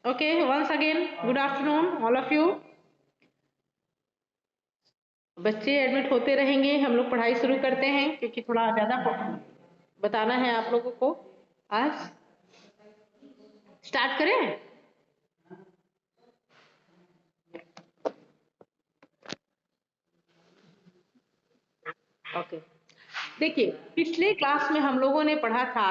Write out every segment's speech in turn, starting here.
Okay, once again, good afternoon, all of you. बच्चे admit होते रहेंगे, हम लोग पढ़ाई शुरू करते हैं क्योंकि थोड़ा ज़्यादा बताना है आप लोगों को। आज स्टार्ट करें। ओके, देखिए पिछले क्लास में हम लोगों ने पढ़ा था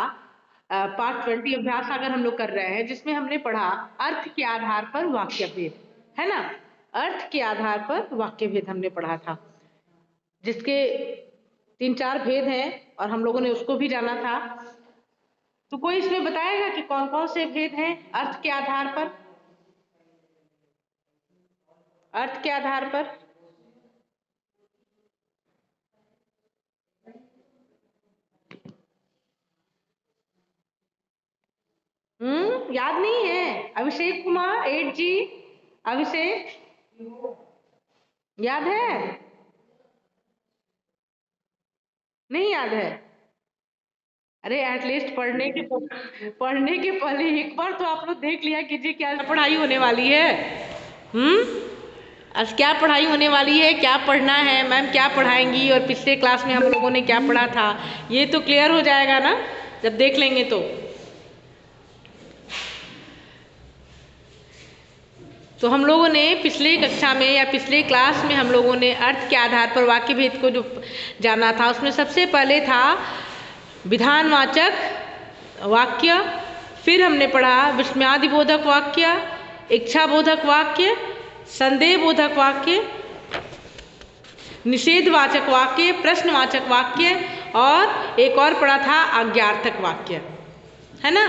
पार्ट 20 अभ्यास अगर हम लोग कर रहे हैं, जिसमें हमने पढ़ा अर्थ के आधार पर वाक्य भेद, है ना। अर्थ के आधार पर वाक्य भेद हमने पढ़ा था, जिसके 3-4 भेद हैं और हम लोगों ने उसको भी जाना था। तो कोई इसमें बताएगा कि कौन कौन से भेद हैं अर्थ के आधार पर? अर्थ के आधार पर याद नहीं है? अभिषेक कुमार 8G, अभिषेक याद है? नहीं याद है? अरे एटलीस्ट पढ़ने के पहले एक बार तो आप लोग देख लिया कीजिए क्या पढ़ाई होने वाली है। आज क्या पढ़ाई होने वाली है, क्या पढ़ना है, मैम क्या पढ़ाएंगी और पिछले क्लास में हम लोगों ने क्या पढ़ा था, ये तो क्लियर हो जाएगा ना जब देख लेंगे तो हम लोगों ने पिछले कक्षा में या पिछले क्लास में हम लोगों ने अर्थ के आधार पर वाक्य भेद को जो जाना था, उसमें सबसे पहले था विधानवाचक वाक्य, फिर हमने पढ़ा विस्मयादिबोधक वाक्य, इच्छाबोधक वाक्य, संदेहबोधक वाक्य, निषेधवाचक वाक्य, प्रश्नवाचक वाक्य और एक और पढ़ा था आज्ञार्थक वाक्य, है ना।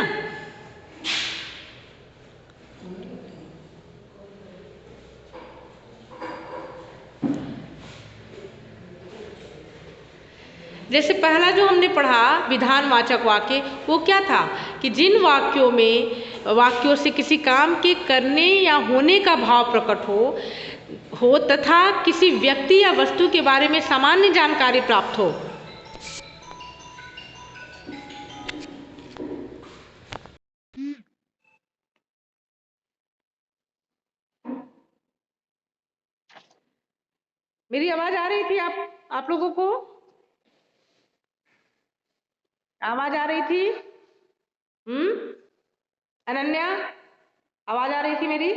जैसे पहला जो हमने पढ़ा विधानवाचक वाक्य, वो क्या था कि जिन वाक्यों से किसी काम के करने या होने का भाव प्रकट हो तथा किसी व्यक्ति या वस्तु के बारे में सामान्य जानकारी प्राप्त हो। मेरी आवाज आ रही थी आप लोगों को? आवाज आ रही थी? अनन्या, आवाज आ रही थी मेरी?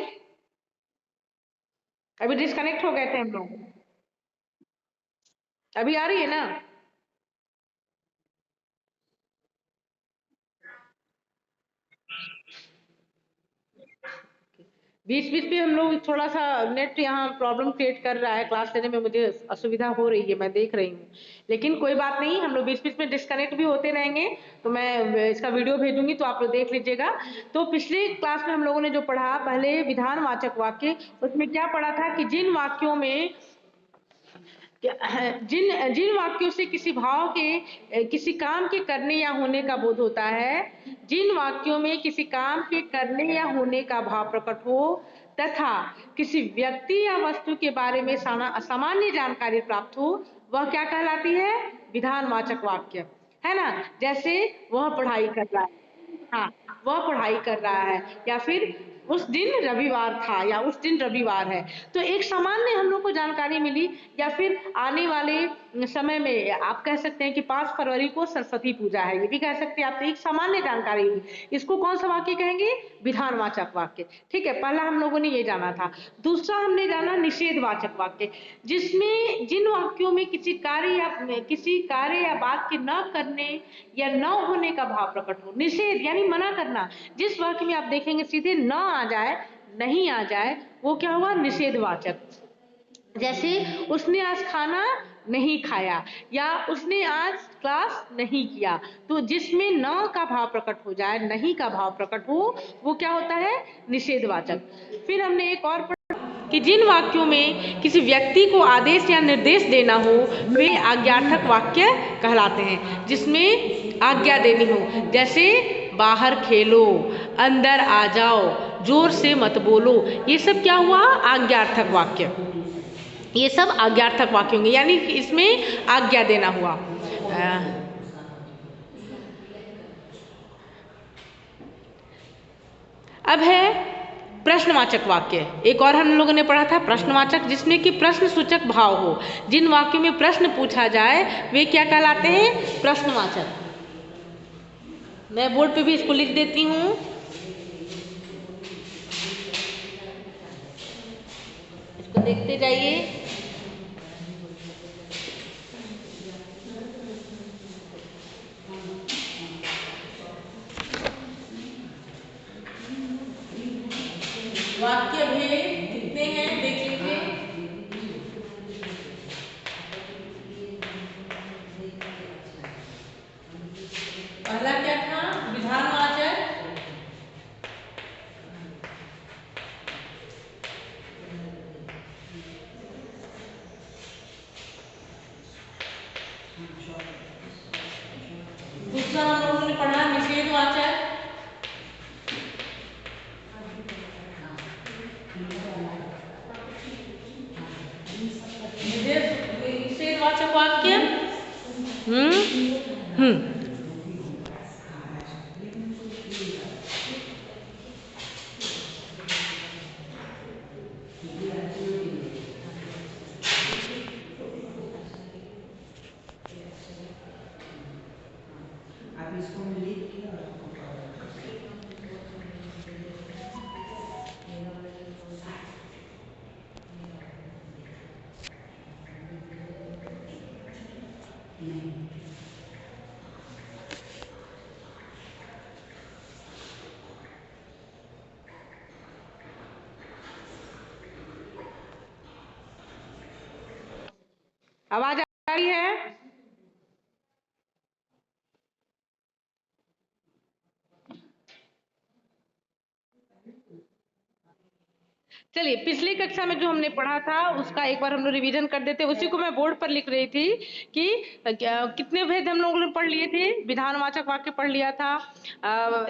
अभी डिस्कनेक्ट हो गए थे हम लोग, अभी आ रही है ना? बीच बीच में हम लोग थोड़ा सा नेट यहाँ प्रॉब्लम क्रिएट कर रहा है, क्लास लेने में मुझे असुविधा हो रही है, मैं देख रही हूँ। लेकिन कोई बात नहीं, हम लोग बीच बीच में डिस्कनेक्ट भी होते रहेंगे, तो मैं इसका वीडियो भेजूंगी तो आप लोग देख लीजिएगा। तो पिछले क्लास में हम लोगों ने जो पढ़ा पहले विधानवाचक वाक्य, उसमें क्या पढ़ा था कि जिन वाक्यों में जिन जिन वाक्यों से किसी भाव के किसी काम के करने या होने का बोध होता है, जिन वाक्यों में किसी काम के करने या होने का भाव प्रकट हो तथा किसी व्यक्ति या वस्तु के बारे में सामान्य जानकारी प्राप्त हो, वह क्या कहलाती है? विधानवाचक वाक्य, है ना। जैसे वह पढ़ाई कर रहा है, हाँ, वह पढ़ाई कर रहा है, या फिर उस दिन रविवार था या उस दिन रविवार है, तो एक सामान्य हम लोग को जानकारी मिली। या फिर आने वाले समय में आप कह सकते हैं कि 5 फरवरी को सरस्वती पूजा है, ये भी कह सकते हैं आप, तो एक सामान्य जानकारी मिली। इसको कौन सा वाक्य कहेंगे? विधानवाचक वाक्य। ठीक है, पहला हम लोगों ने ये जाना था। दूसरा हमने जाना निषेधवाचक वाक्य, जिसमें जिन वाक्यों में किसी कार्य या बात के न करने या न होने का भाव प्रकट हो, निषेध यानी मना करना। जिस वाक्य में आप देखेंगे सीधे न आ जाए, नहीं आ जाए, वो क्या हुआ? निषेधवाचक। जैसे उसने आज खाना नहीं खाया या उसने आज क्लास नहीं किया, तो जिसमें न का भाव प्रकट हो जाए, नहीं का भाव प्रकट हो, वो क्या होता है? निषेधवाचक। फिर हमने एक और कि जिन वाक्यों में किसी व्यक्ति को आदेश या निर्देश देना हो, वे आज्ञार्थक वाक्य कहलाते हैं, जिसमें आज्ञा देनी हो। जैसे बाहर खेलो, अंदर आ जाओ, जोर से मत बोलो, ये सब क्या हुआ? आज्ञार्थक वाक्य। ये सब आज्ञार्थक वाक्य होंगे, यानी इसमें आज्ञा देना हुआ। अब है प्रश्नवाचक वाक्य। एक और हम लोगों ने पढ़ा था प्रश्नवाचक, जिसमें कि प्रश्न सूचक भाव हो। जिन वाक्यों में प्रश्न पूछा जाए वे क्या कहलाते हैं? प्रश्नवाचक। मैं बोर्ड पे भी इसको लिख देती हूँ। इसको देखते जाइए। वाक्य भेद कितने हैं देख लीजिए। पहला क्या था? विधानवाचक। दूसरा हम लोगों ने पढ़ा निषेधवाचक। निषेधवाचक वाक्य। हम्म हम्म आवाज आ रही है? चलिए, पिछली कक्षा में जो हमने पढ़ा था उसका एक बार हम लोग रिवीजन कर देते। उसी को मैं बोर्ड पर लिख रही थी कि कितने भेद हम लोगों ने पढ़ लिए थे। विधानवाचक वाक्य पढ़ लिया था,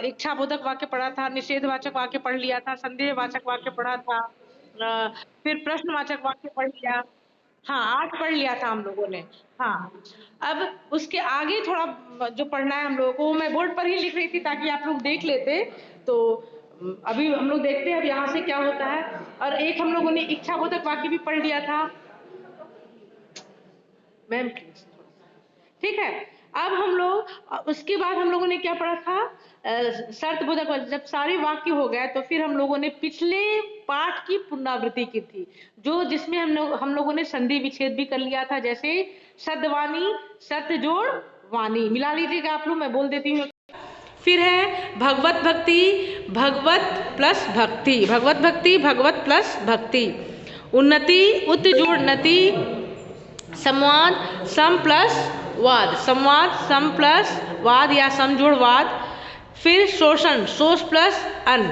इच्छाबोधक वाक्य पढ़ा था, निषेधवाचक वाक्य पढ़ लिया था, संदेहवाचक वाक्य पढ़ा था, फिर प्रश्नवाचक वाक्य पढ़ लिया। हाँ, 8 पढ़ लिया था हम लोगों ने। हाँ, अब उसके आगे थोड़ा जो पढ़ना है हम लोगों को, मैं बोर्ड पर ही लिख रही थी ताकि आप लोग देख लेते। तो अभी हम लोग देखते हैं अब यहाँ से क्या होता है। और एक हम लोगों ने इच्छाबोधक वाक्य भी पढ़ लिया था। मैम ठीक है। अब हम लोग उसके बाद हम लोगों ने क्या पढ़ा था? शर्त बोधक वाक्य। जब सारे वाक्य हो गए तो फिर हम लोगों ने पिछले पाठ की पुनरावृत्ति की थी, जो जिसमें हम लोगों ने संधि विच्छेद भी कर लिया था। जैसे शब्दवाणी, शर्त जोड़ वाणी। मिला लीजिएगा आप लोग, मैं बोल देती हूँ। फिर है भगवत भक्ति, भगवत प्लस भक्ति, भगवत भक्ति, भगवत प्लस भक्ति। उन्नति, उत जोड़ नति। संवाद, सम प्लस वाद, संवाद सम प्लस वाद या सम जोड़ वाद। फिर शोषण, शोष प्लस अन।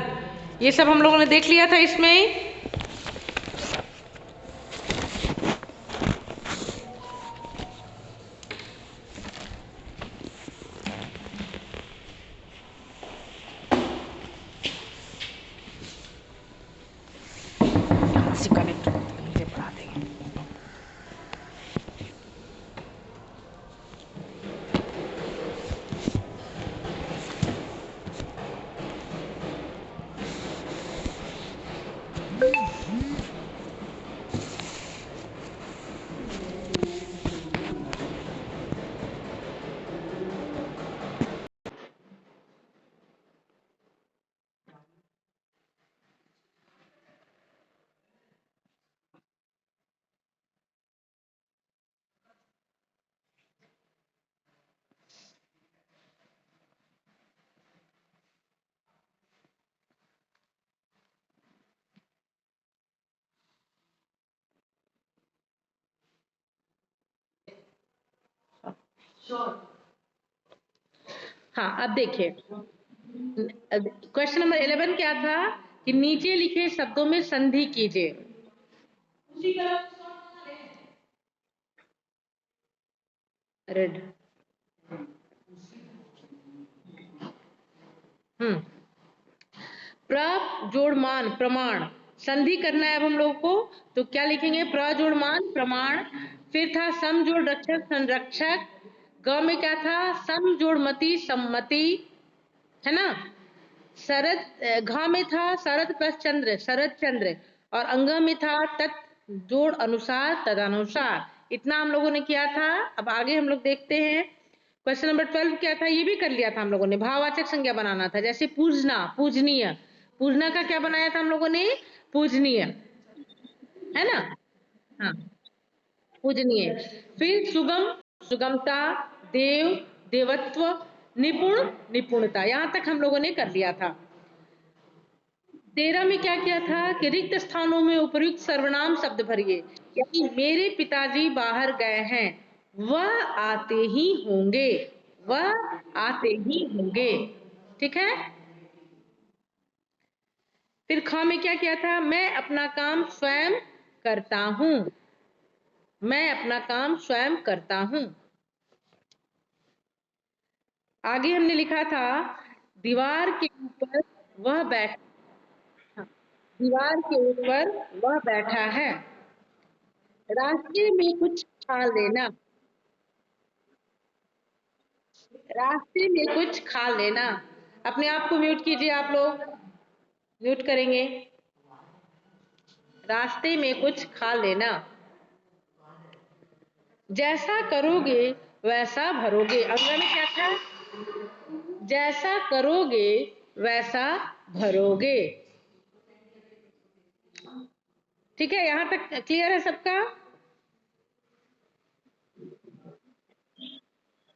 ये सब हम लोगों ने देख लिया था इसमें। हाँ, अब देखिए क्वेश्चन नंबर 11 क्या था कि नीचे लिखे शब्दों में संधि कीजिए। रेड। प्र जोड़ मान प्रमाण, संधि करना है अब हम लोग को। तो क्या लिखेंगे? प्र जोड़ मान प्रमाण। फिर था सम जोड़ रक्षक संरक्षक। ग में क्या था? सम जोड़ मति सम्मति, है ना। शरद घा में था शरद प्लस चंद्र, शरद चंद्र, और अंग में था तत् जोड़ अनुसार तदनुसार। इतना हम लोगों ने किया था। अब आगे हम लोग देखते हैं। क्वेश्चन नंबर 12 क्या था, ये भी कर लिया था हम लोगों ने। भाववाचक संज्ञा बनाना था, जैसे पूजना, पूजनीय। पूजना का क्या बनाया था हम लोगों ने, पूजनीय, है ना। हाँ, पूजनीय। फिर सुगम, सुगमता, देव, देवत्व, निपुण, निपुणता, यहां तक हम लोगों ने कर लिया था। 13 में क्या किया था कि रिक्त स्थानों में उपयुक्त सर्वनाम शब्द भरिए, यानी मेरे पिताजी बाहर गए हैं, वह आते ही होंगे, वह आते ही होंगे। ठीक है। फिर ख में क्या किया था, मैं अपना काम स्वयं करता हूं, मैं अपना काम स्वयं करता हूं। आगे हमने लिखा था दीवार के ऊपर वह बैठा, दीवार के ऊपर वह बैठा है। रास्ते में कुछ खा लेना, रास्ते में कुछ खा लेना। अपने आप को म्यूट कीजिए, आप लोग म्यूट करेंगे। रास्ते में कुछ खा लेना। जैसा करोगे वैसा भरोगे, अंग्रेजी में क्या था, जैसा करोगे वैसा भरोगे। ठीक है, यहां तक क्लियर है सबका।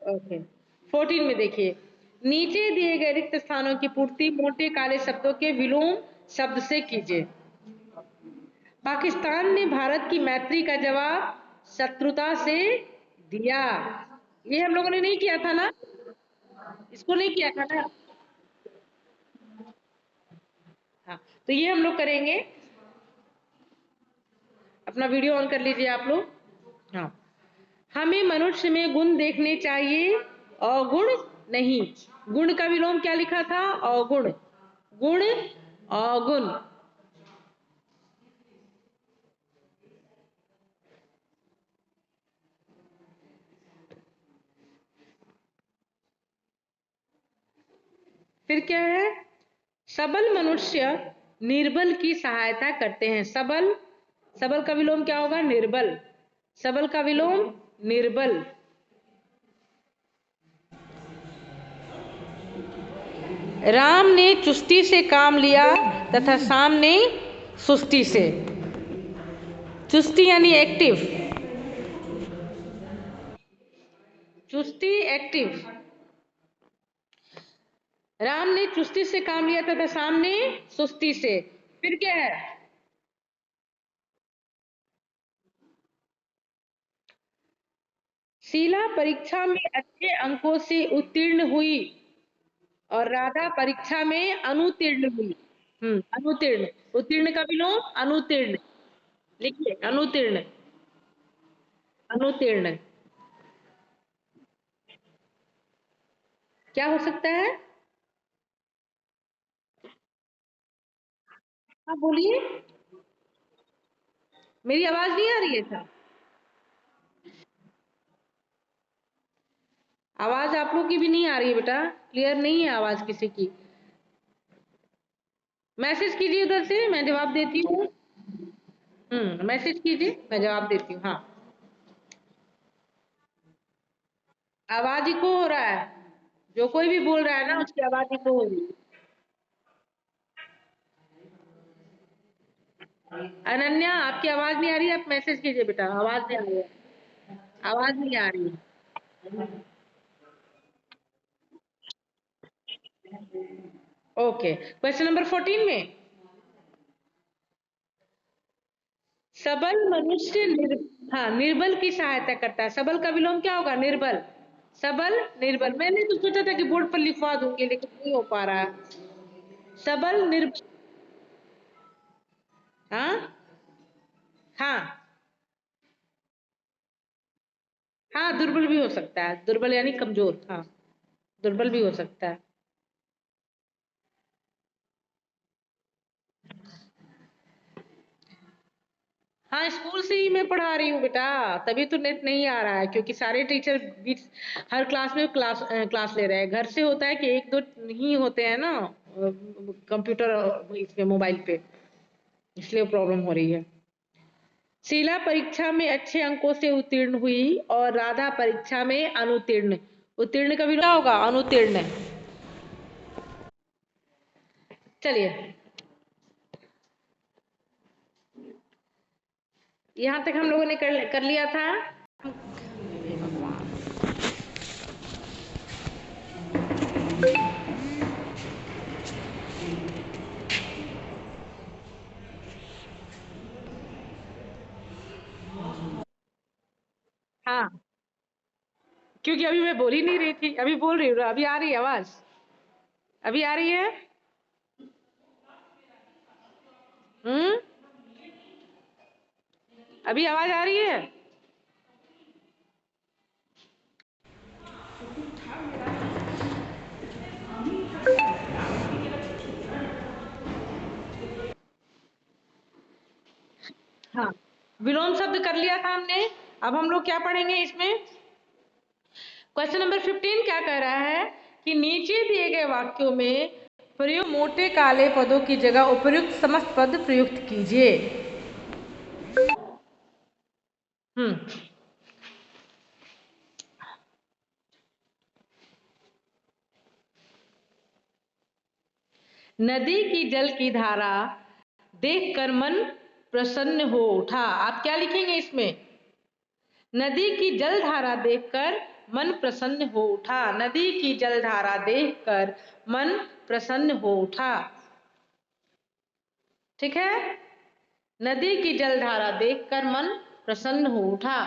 ओके। 14 में देखिए, नीचे दिए गए रिक्त स्थानों की पूर्ति मोटे काले शब्दों के विलोम शब्द से कीजिए। पाकिस्तान ने भारत की मैत्री का जवाब शत्रुता से दिया। ये हम लोगों ने नहीं किया था ना, इसको नहीं किया था ना। हाँ, तो ये हम लोग करेंगे। अपना वीडियो ऑन कर लीजिए आप लोग। हाँ, हमें मनुष्य में गुण देखने चाहिए, अवगुण नहीं। गुण का विलोम क्या लिखा था, अवगुण, गुण अवगुण। फिर क्या है, सबल मनुष्य निर्बल की सहायता करते हैं। सबल, सबल का विलोम क्या होगा, निर्बल। सबल का विलोम निर्बल। राम ने चुस्ती से काम लिया तथा शाम ने सुस्ती से। चुस्ती यानी एक्टिव, चुस्ती एक्टिव। राम ने चुस्ती से काम लिया तथा शाम ने सुस्ती से। फिर क्या है, शीला परीक्षा में अच्छे अंकों से उत्तीर्ण हुई और राधा परीक्षा में अनुतीर्ण हुई। अनुतीर्ण, उत्तीर्ण का विलोम अनुतीर्ण। लिखिए, अनुतीर्ण, अनुतीर्ण। क्या हो सकता है, हाँ बोलिए। मेरी आवाज नहीं आ रही है सर? आवाज आप लोग की भी नहीं आ रही है बेटा, क्लियर नहीं है आवाज किसी की। मैसेज कीजिए उधर से, मैं जवाब देती हूँ। मैसेज कीजिए, मैं जवाब देती हूँ। हाँ, आवाज इको हो रहा है, जो कोई भी बोल रहा है ना उसकी आवाज इको हो रही है। अनन्या, आपकी आवाज नहीं आ रही, आप मैसेज कीजिए बेटा, आवाज नहीं आ रही है, आवाज नहीं आ रही है। ओके, क्वेश्चन नंबर 14 में, सबल मनुष्य हाँ, निर्बल की सहायता करता है। सबल का विलोम क्या होगा, निर्बल। सबल, निर्बल। मैंने तो सोचा था कि बोर्ड पर लिखवा दूंगी, लेकिन नहीं हो पा रहा है। सबल, निर्बल। हाँ, हाँ, हाँ, दुर्बल भी हो सकता है, दुर्बल यानी कमजोर। हाँ, दुर्बल भी हो सकता है। हाँ, स्कूल से ही मैं पढ़ा रही हूँ बेटा, तभी तो नेट नहीं आ रहा है, क्योंकि सारे टीचर बीच हर क्लास में क्लास ले रहे हैं। घर से होता है कि एक दो ही होते हैं ना, कंप्यूटर इसमें मोबाइल पे, इसलिए प्रॉब्लम हो रही है। शीला परीक्षा में अच्छे अंकों से उत्तीर्ण हुई और राधा परीक्षा में अनुत्तीर्ण। उत्तीर्ण का भी क्या होगा? अनुत्तीर्ण। चलिए, यहां तक हम लोगों ने कर लिया था। हाँ, क्योंकि अभी मैं बोल ही नहीं रही थी, अभी बोल रही हूँ। अभी आ रही है आवाज? अभी आ रही है? हम्म, अभी आवाज आ रही है? हाँ, विलोम शब्द कर लिया था हमने। अब हम लोग क्या पढ़ेंगे इसमें? क्वेश्चन नंबर 15 क्या कह रहा है कि नीचे दिए गए वाक्यों में प्रयुक्त मोटे काले पदों की जगह उपयुक्त समस्त पद प्रयुक्त कीजिए। हम्म, नदी की जल की धारा देखकर मन प्रसन्न हो उठा। आप क्या लिखेंगे इसमें? नदी की जल धारा देखकर मन प्रसन्न हो उठा। नदी की जल धारा देखकर मन प्रसन्न हो उठा। ठीक है, नदी की जल धारा देखकर मन प्रसन्न हो उठा।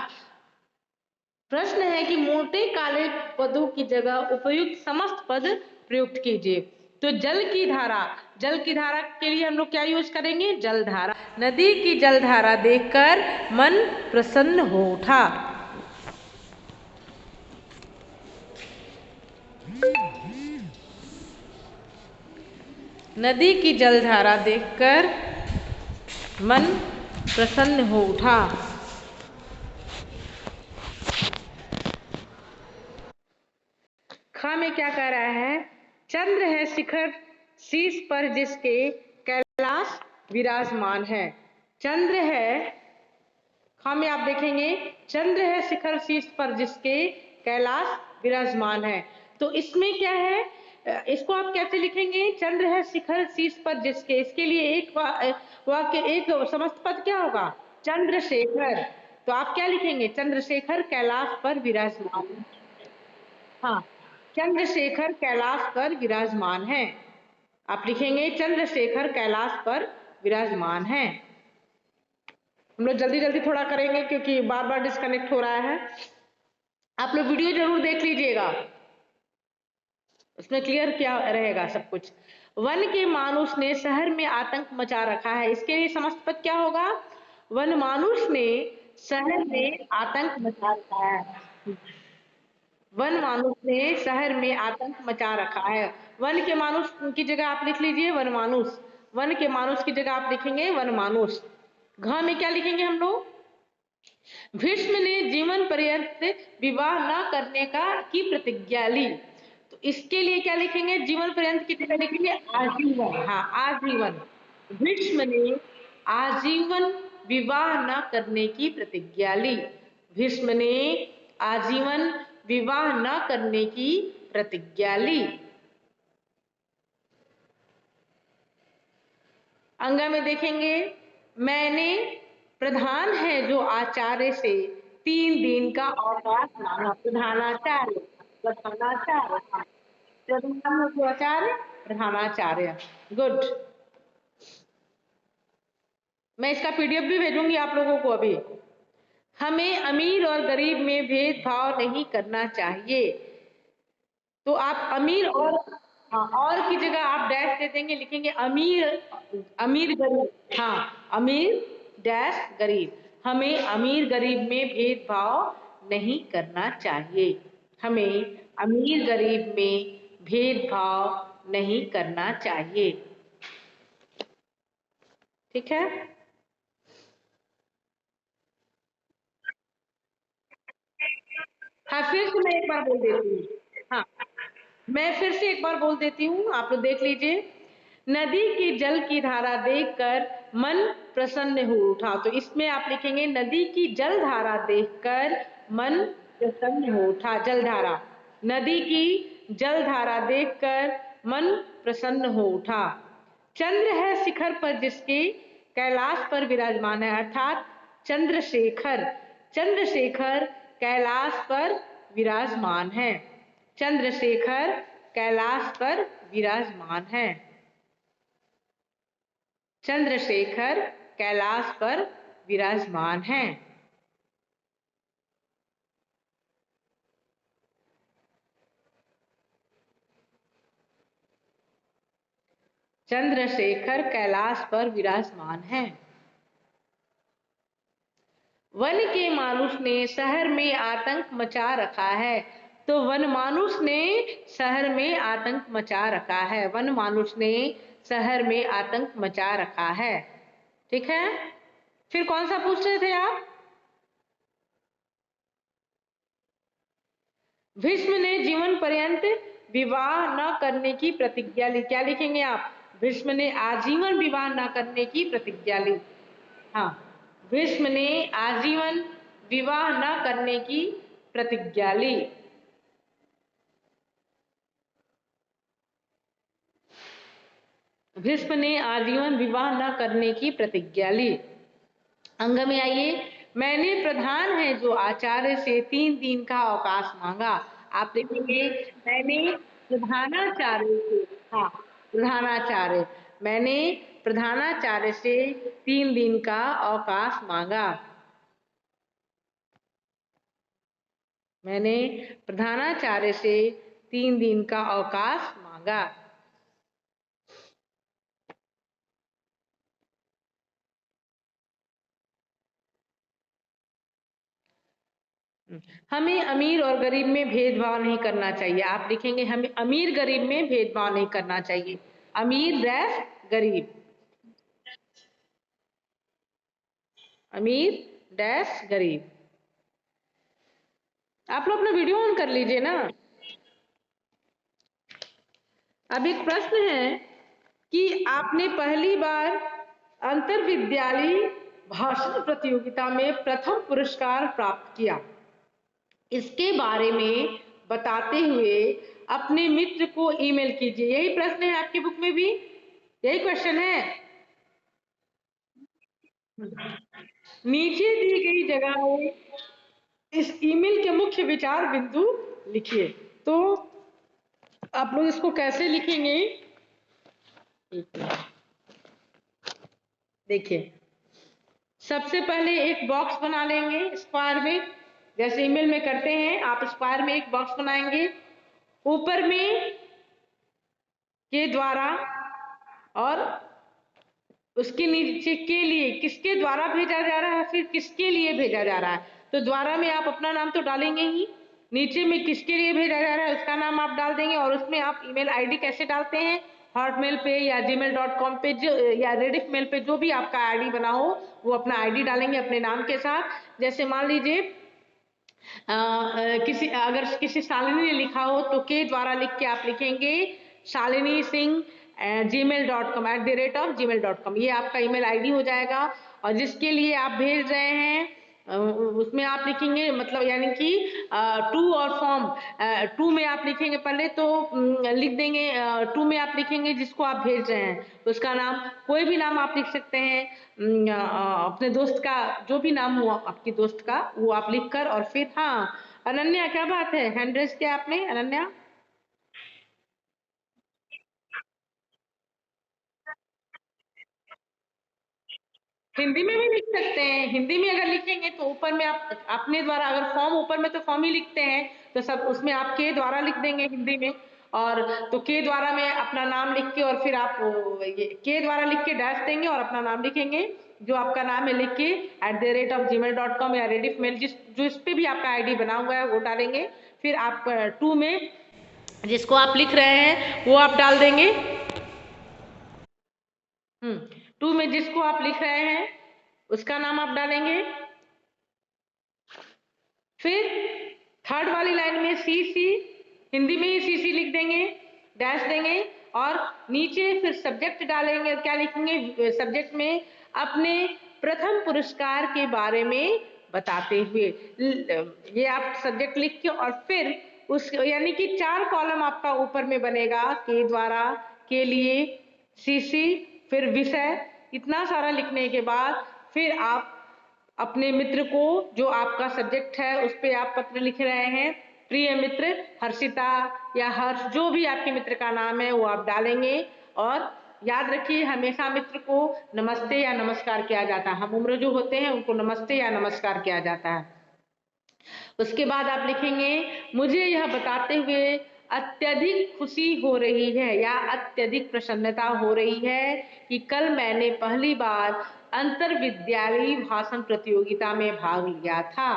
प्रश्न है कि मोटे काले पदों की जगह उपयुक्त समस्त पद प्रयुक्त कीजिए। तो जल की धारा के लिए हम लोग क्या यूज करेंगे? जल धारा। नदी की जल धारा देखकर मन प्रसन्न हो उठा। नदी की जल धारा देखकर मन प्रसन्न हो उठा। खा में क्या कह रहा है? चंद्र है शिखर शीश पर जिसके कैलाश विराजमान है। चंद्र है, खा में आप देखेंगे, चंद्र है शिखर शीश पर जिसके कैलाश विराजमान है। तो इसमें क्या है? इसको आप कैसे लिखेंगे? चंद्र है शिखर शीश पर जिसके, इसके लिए एक वाक्य, एक समस्त पद क्या होगा? चंद्रशेखर। तो आप क्या लिखेंगे? चंद्रशेखर कैलाश पर विराजमान। हाँ, चंद्रशेखर कैलाश पर विराजमान है। आप लिखेंगे चंद्रशेखर कैलाश पर विराजमान है। हम लोग जल्दी जल्दी थोड़ा करेंगे क्योंकि बार बार डिस्कनेक्ट हो रहा है। आप लोग वीडियो जरूर देख लीजिएगा, उसमें क्लियर क्या रहेगा सब कुछ। वन के मानुष ने शहर में आतंक मचा रखा है। इसके लिए समस्त पद क्या होगा? वन मानुष ने शहर में आतंक मचा रखा है। वन मानुष ने शहर में आतंक मचा रखा है। वन के मानुष की जगह आप लिख लीजिए वन मानुष। वन के मानुष की जगह आप लिखेंगे वन मानुष। घ में क्या लिखेंगे हम लोग? भीष्म ने जीवन पर्यंत विवाह न करने की प्रतिज्ञा ली। तो इसके लिए क्या लिखेंगे? जीवन पर्यंत की जगह लिखेंगे आजीवन। हाँ, आजीवन। भीष्म ने आजीवन विवाह न करने की प्रतिज्ञा ली। भीष्म ने आजीवन विवाह न करने की प्रतिज्ञा ली। अंगा में देखेंगे, मैंने प्रधान है जो आचार्य से 3 दिन का अवकाश मांगा। प्रधानाचार्य, प्रधानाचार्य, प्रधान है जो आचार्य, प्रधानाचार्य। गुड। मैं इसका पीडीएफ भी भेजूंगी आप लोगों को अभी। हमें अमीर और गरीब में भेदभाव नहीं करना चाहिए। तो आप अमीर और, हाँ, और की जगह आप डैश दे देंगे, लिखेंगे अमीर, अमीर गरीब। हाँ, अमीर डैश गरीब। हमें अमीर गरीब में भेदभाव नहीं करना चाहिए। हमें अमीर गरीब में भेदभाव नहीं करना चाहिए। ठीक है, हाँ, फिर से मैं एक बार बोल देती हूँ। हाँ, मैं फिर से एक बार बोल देती हूँ, आप लोग देख लीजिए। नदी के जल की धारा देखकर मन प्रसन्न हो उठा। तो इसमें आप लिखेंगे नदी की जल धारा देखकर मन प्रसन्न हो उठा। जलधारा, नदी की जल धारा देखकर मन प्रसन्न हो उठा। चंद्र है शिखर पर जिसके कैलाश पर विराजमान है, अर्थात चंद्रशेखर, चंद्रशेखर कैलाश पर विराजमान है। चंद्रशेखर कैलाश पर विराजमान है। चंद्रशेखर कैलाश पर विराजमान है। चंद्रशेखर कैलाश पर विराजमान है। वन के मानुष ने शहर में आतंक मचा रखा है। तो वन मानुष ने शहर में आतंक मचा रखा है। वन मानुष ने शहर में आतंक मचा रखा है। ठीक है, फिर कौन सा पूछ रहे थे आप? भीष्म ने जीवन पर्यंत विवाह न करने की प्रतिज्ञा ली। क्या लिखेंगे आप? भीष्म ने आजीवन विवाह न करने की प्रतिज्ञा ली। हाँ, भीष्म ने आजीवन विवाह न करने की प्रतिज्ञा ली। भीष्म ने आजीवन विवाह न करने की प्रतिज्ञा ली। अंग में आइए, मैंने प्रधान है जो आचार्य से 3 दिन का अवकाश मांगा। आप देखेंगे मैंने प्रधानाचार्य से, हाँ प्रधानाचार्य, मैंने प्रधानाचार्य से 3 दिन का अवकाश मांगा। मैंने प्रधानाचार्य से 3 दिन का अवकाश मांगा। हमें अमीर और गरीब में भेदभाव नहीं करना चाहिए। आप लिखेंगे हमें अमीर गरीब में भेदभाव नहीं करना चाहिए। अमीर डैश गरीब, अमीर डैश गरीब। आप लोग अपना वीडियो ऑन कर लीजिए ना। अब एक प्रश्न है कि आपने पहली बार अंतर विद्यालय भाषण प्रतियोगिता में प्रथम पुरस्कार प्राप्त किया। इसके बारे में बताते हुए अपने मित्र को ईमेल कीजिए। यही प्रश्न है आपकी बुक में भी, यही क्वेश्चन है। नीचे दी गई जगह में इस ईमेल के मुख्य विचार बिंदु लिखिए। तो आप लोग इसको कैसे लिखेंगे? देखिए, सबसे पहले एक बॉक्स बना लेंगे स्क्वायर में, जैसे ईमेल में करते हैं। आप स्क्वायर में एक बॉक्स बनाएंगे, ऊपर में के द्वारा और उसके नीचे के लिए, किसके द्वारा भेजा जा रहा है, फिर किसके लिए भेजा जा रहा है। तो द्वारा में आप अपना नाम तो डालेंगे ही, नीचे में किसके लिए भेजा जा रहा है उसका नाम आप डाल देंगे, और उसमें आप ईमेल आईडी कैसे डालते हैं, हॉटमेल पे या gmail.com पे या रेडिफ मेल पे जो भी आपका आईडी बना हो वो अपना आईडी डालेंगे अपने नाम के साथ। जैसे मान लीजिए किसी, अगर किसी शालिनी ने लिखा हो तो के द्वारा लिख के आप लिखेंगे शालिनी सिंह gmail.com @gmail.com, ये आपका ईमेल आईडी हो जाएगा। और जिसके लिए आप भेज रहे हैं उसमें आप लिखेंगे, मतलब यानी कि टू और फॉर्म, टू में आप लिखेंगे पहले तो लिख देंगे, टू में आप लिखेंगे जिसको आप भेज रहे हैं उसका नाम, कोई भी नाम आप लिख सकते हैं, अपने दोस्त का जो भी नाम हुआ आपकी दोस्त का वो आप लिख कर, और फिर हाँ अनन्या क्या बात है, हैंड रेज किया आपने अनन्या? हिंदी में भी लिख सकते हैं। हिंदी में अगर लिखेंगे तो ऊपर में आप अपने द्वारा, अगर फॉर्म ऊपर में तो फॉर्म ही लिखते हैं तो सब उसमें आप के द्वारा लिख देंगे हिंदी में, और तो के द्वारा में अपना नाम लिख के और फिर आप ये के द्वारा लिख के डैश देंगे और अपना नाम लिखेंगे जो आपका नाम है लिख के @gmail.com या रेडिफ मेल जिस जो इस पे भी आपका आईडी बना हुआ है वो डालेंगे। फिर आप टू में जिसको आप लिख रहे हैं वो आप डाल देंगे। टू में जिसको आप लिख रहे हैं उसका नाम आप डालेंगे। फिर थर्ड वाली लाइन में सी सी, हिंदी में ही सी सी लिख देंगे, डैश देंगे, और नीचे फिर सब्जेक्ट डालेंगे। क्या लिखेंगे सब्जेक्ट में? अपने प्रथम पुरस्कार के बारे में बताते हुए। ये आप सब्जेक्ट लिख के और फिर उस यानी कि 4 कॉलम आपका ऊपर में बनेगा, के द्वारा, के लिए, सीसी, फिर विषय। इतना सारा लिखने के बाद फिर आप अपने मित्र को, जो आपका सब्जेक्ट है उस पे आप पत्र लिख रहे हैं, प्रिय मित्र हर्षिता या हर्ष, जो भी आपके मित्र का नाम है वो आप डालेंगे। और याद रखिए हमेशा मित्र को नमस्ते या नमस्कार किया जाता है। हम उम्र जो होते हैं उनको नमस्ते या नमस्कार किया जाता है। उसके बाद आप लिखेंगे, मुझे यह बताते हुए अत्यधिक खुशी हो रही है या अत्यधिक प्रसन्नता हो रही है कि कल मैंने पहली बार अंतर विद्यालयी भाषण प्रतियोगिता में भाग लिया था।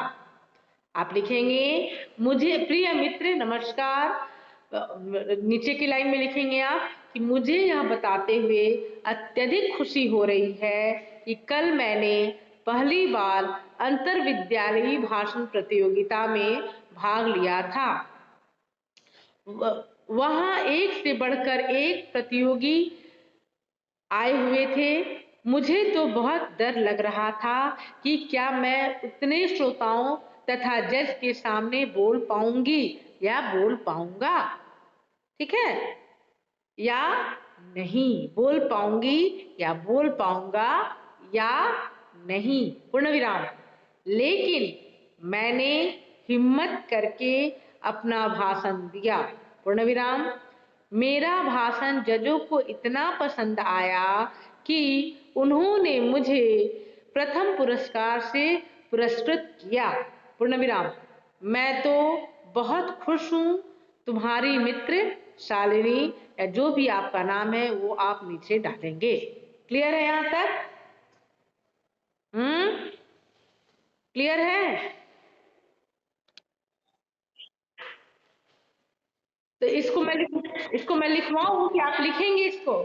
आप लिखेंगे, मुझे प्रिय मित्र नमस्कार, नीचे की लाइन में लिखेंगे आप कि मुझे यह बताते हुए अत्यधिक खुशी हो रही है कि कल मैंने पहली बार अंतर विद्यालयी भाषण प्रतियोगिता में भाग लिया था। वहां एक से बढ़कर एक प्रतियोगी आए हुए थे। मुझे तो बहुत डर लग रहा था कि क्या मैं उतने श्रोताओं तथा जज के सामने बोल पाऊंगी या बोल पाऊंगा। ठीक है, या नहीं, बोल पाऊंगी या बोल पाऊंगा या नहीं, पूर्ण विराम। लेकिन मैंने हिम्मत करके अपना भाषण दिया, पूर्ण विराम। मेरा भाषण जजों को इतना पसंद आया कि उन्होंने मुझे प्रथम पुरस्कार से पुरस्कृत किया, पूर्ण विराम। मैं तो बहुत खुश हूँ। तुम्हारी मित्र शालिनी, या जो भी आपका नाम है वो आप नीचे डालेंगे। क्लियर है यहाँ तक? क्लियर है? तो इसको मैं लिखवाऊं कि आप लिखेंगे इसको?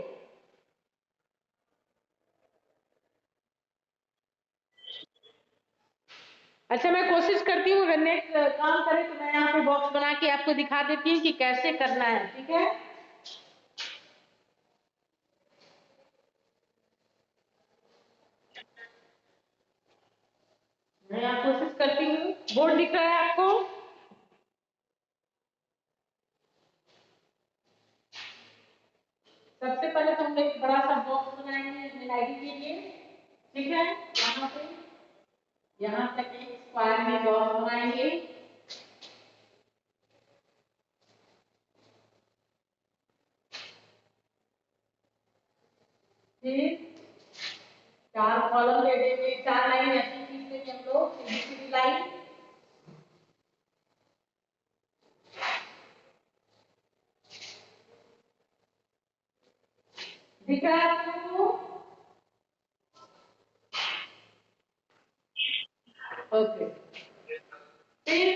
अच्छा, मैं कोशिश करती हूँ अगर नेक्स्ट काम करे तो मैं यहाँ पे बॉक्स बना के आपको दिखा देती हूँ कि कैसे करना है। ठीक है, मैं यहाँ कोशिश करती हूँ। बोर्ड दिख रहा है आपको? सबसे पहले तो हम एक बड़ा सा बॉक्स बनाएंगे ईमेल आईडी के लिए। ठीक है, यहाँ तक एक स्क्वायर में बॉक्स बनाएंगे। फिर 4 कॉलम दे देंगे, 4 लाइन ऐसी खींच देंगे हम लोग, सीधी सीधी लाइन। दिख रहा है आपको? ओके। फिर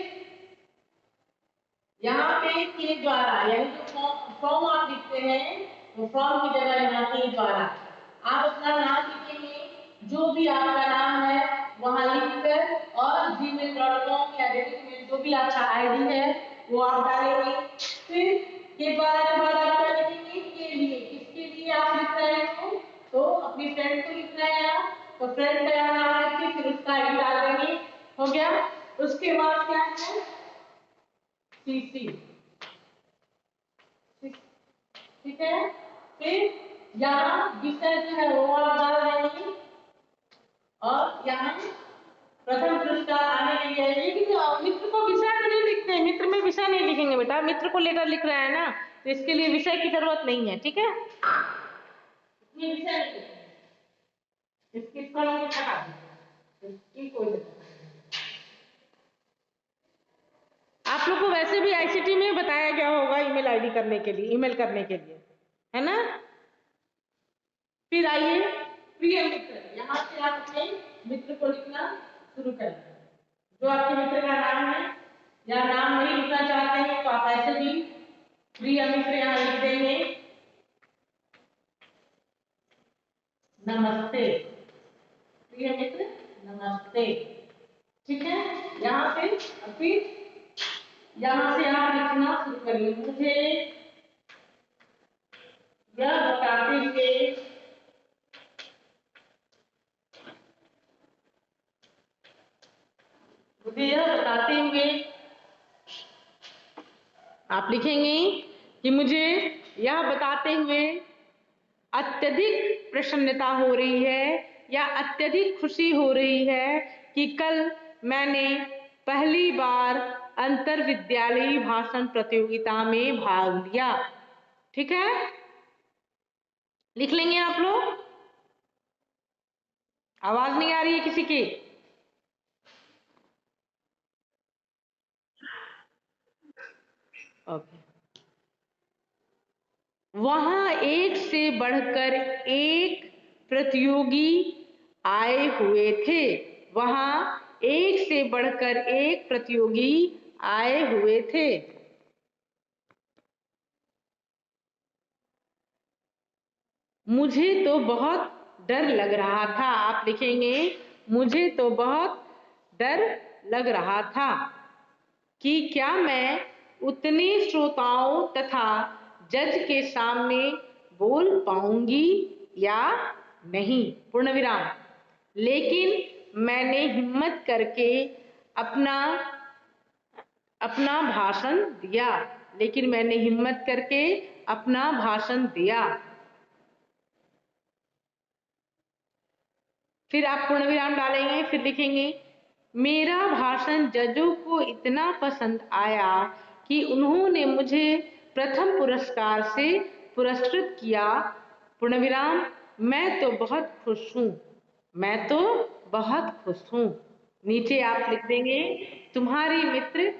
यहाँ पे के द्वारा, यानी जो फॉर्म आप लिखते हैं वो फॉर्म की जगह यहाँ के द्वारा आप अपना नाम लिखेंगे, जो भी आपका नाम है वहां लिखकर, और gmail.com या रेडिमेल जो भी आपका आईडी है वो आप डालेंगे। फिर के द्वारा के बाद आप क्या लिखेंगे? के लिए, किसके लिए आप लिख रहे हो? तो अपनी फ्रेंड को लिख रहे हैं आप, तो फ्रेंड का नाम लिख के फिर उसका आईडी डाल देंगे। हो गया। उसके बाद क्या है? सीसी। ठीक है, फिर यहाँ विषय जो है वो आप डाल देंगे, और यहाँ प्रथम पुरस्कार आने के लिए। लेकिन मित्र को विषय नहीं लिखते हैं, मित्र में विषय नहीं लिखेंगे बेटा, मित्र को लेटर लिख रहा है ना, तो इसके लिए विषय की जरूरत नहीं है। ठीक है, ये विषय नहीं लिखेंगे, इसकी कलम को हटा दो, इसकी कोई जरूरत नहीं। आप लोग को वैसे भी आईसीटी में बताया गया होगा ईमेल आईडी करने के लिए, ईमेल करने के लिए, है ना? फिर आइए प्रिय मित्र, यहाँ से आप अपने मित्र को लिखना शुरू करें। जो आपके मित्र का नाम है, या नाम नहीं लिखना चाहते हैं तो आप ऐसे भी प्रिय मित्र यहाँ लिख देंगे, नमस्ते प्रिय मित्र, नमस्ते। ठीक है, यहाँ से फिर यहाँ से आप लिखना शुरू करिए, मुझे यह बताते हुए मुझे यह बताते हुए आप लिखेंगे कि मुझे यह बताते हुए अत्यधिक प्रसन्नता हो रही है या अत्यधिक खुशी हो रही है कि कल मैंने पहली बार अंतर विद्यालयी भाषण प्रतियोगिता में भाग लिया। ठीक है, लिख लेंगे आप लोग। आवाज नहीं आ रही है किसी की? ओके। वहां एक से बढ़कर एक प्रतियोगी आए हुए थे। वहां एक से बढ़कर एक प्रतियोगी आए हुए थे। मुझे तो बहुत डर लग रहा था। आप लिखेंगे मुझे तो बहुत डर लग रहा था कि क्या मैं उतने श्रोताओं तथा जज के सामने बोल पाऊंगी या नहीं, पूर्ण विराम। लेकिन मैंने हिम्मत करके अपना अपना भाषण दिया। लेकिन मैंने हिम्मत करके अपना भाषण दिया। फिर आप पूर्ण विराम डालेंगे, फिर लिखेंगे मेरा भाषण जजों को इतना पसंद आया कि उन्होंने मुझे प्रथम पुरस्कार से पुरस्कृत किया। पूर्ण विराम। मैं तो बहुत खुश हूँ। मैं तो बहुत खुश हूँ। नीचे आप लिख देंगे तुम्हारी मित्र,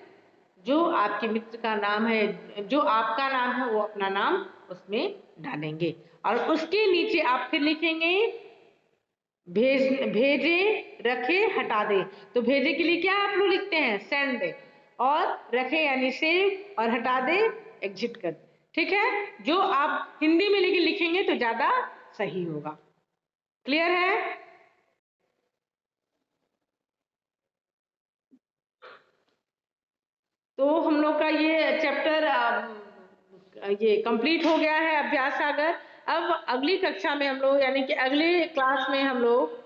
जो आपके मित्र का नाम है, जो आपका नाम है वो अपना नाम उसमें डालेंगे और उसके नीचे आप फिर लिखेंगे भेजे रखे हटा दे। तो भेजे के लिए क्या आप लोग लिखते हैं? सेंड। और रखे यानी सेव और हटा दे एग्जिट कर। ठीक है, जो आप हिंदी में लेकिन लिखेंगे तो ज्यादा सही होगा। क्लियर है? तो हम लोग का ये चैप्टर ये कंप्लीट हो गया है, अभ्यास सागर। अब अगली कक्षा में हम लोग यानी कि अगले क्लास में हम लोग